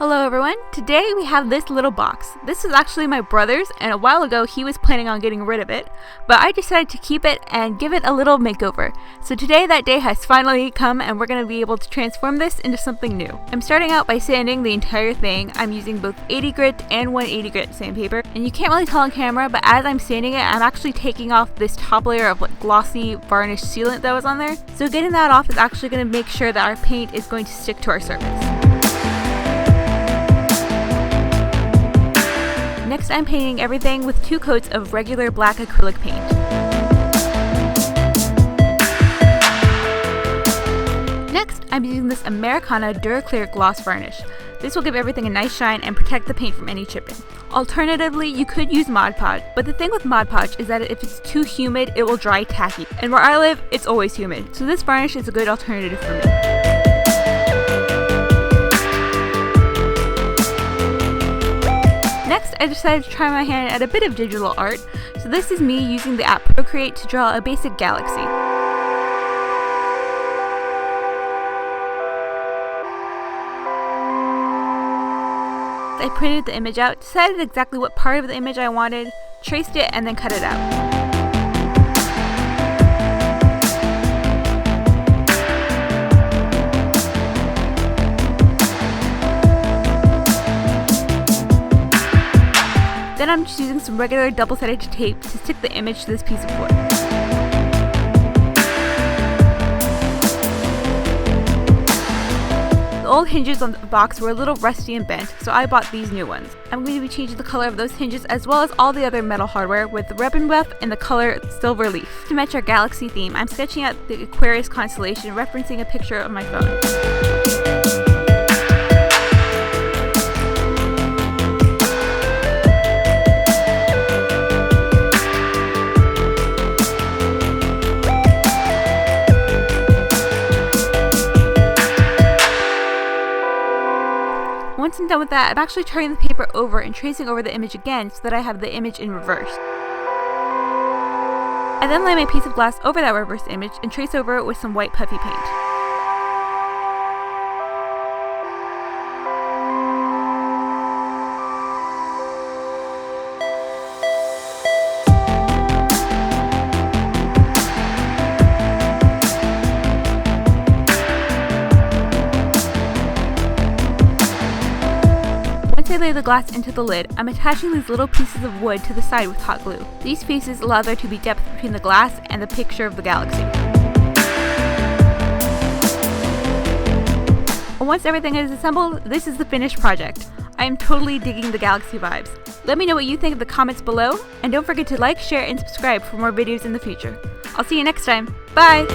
Hello everyone, today we have this little box. This is actually my brother's, and a while ago he was planning on getting rid of it, but I decided to keep it and give it a little makeover. So today that day has finally come and we're going to be able to transform this into something new. I'm starting out by sanding the entire thing. I'm using both 80 grit and 180 grit sandpaper, and you can't really tell on camera, but as I'm sanding it, I'm actually taking off this top layer of glossy varnish sealant that was on there. So getting that off is actually going to make sure that our paint is going to stick to our surface. Next, I'm painting everything with 2 coats of regular black acrylic paint. Next, I'm using this Americana Duraclear gloss varnish. This will give everything a nice shine and protect the paint from any chipping. Alternatively, you could use Mod Podge, but the thing with Mod Podge is that if it's too humid, it will dry tacky. And where I live, it's always humid, so this varnish is a good alternative for me. Next, I decided to try my hand at a bit of digital art, so this is me using the app Procreate to draw a basic galaxy. I printed the image out, decided exactly what part of the image I wanted, traced it, and then cut it out. Then I'm just using some regular double-sided tape to stick the image to this piece of wood. The old hinges on the box were a little rusty and bent, so I bought these new ones. I'm going to be changing the color of those hinges as well as all the other metal hardware with the ribbon buff and the color silver leaf. To match our galaxy theme, I'm sketching out the Aquarius constellation, referencing a picture of my phone. Once I'm done with that, I'm actually turning the paper over and tracing over the image again so that I have the image in reverse. I then lay my piece of glass over that reverse image and trace over it with some white puffy paint. Once I lay the glass into the lid, I'm attaching these little pieces of wood to the side with hot glue. These pieces allow there to be depth between the glass and the picture of the galaxy. And once everything is assembled, this is the finished project. I am totally digging the galaxy vibes. Let me know what you think in the comments below, and don't forget to like, share, and subscribe for more videos in the future. I'll see you next time. Bye!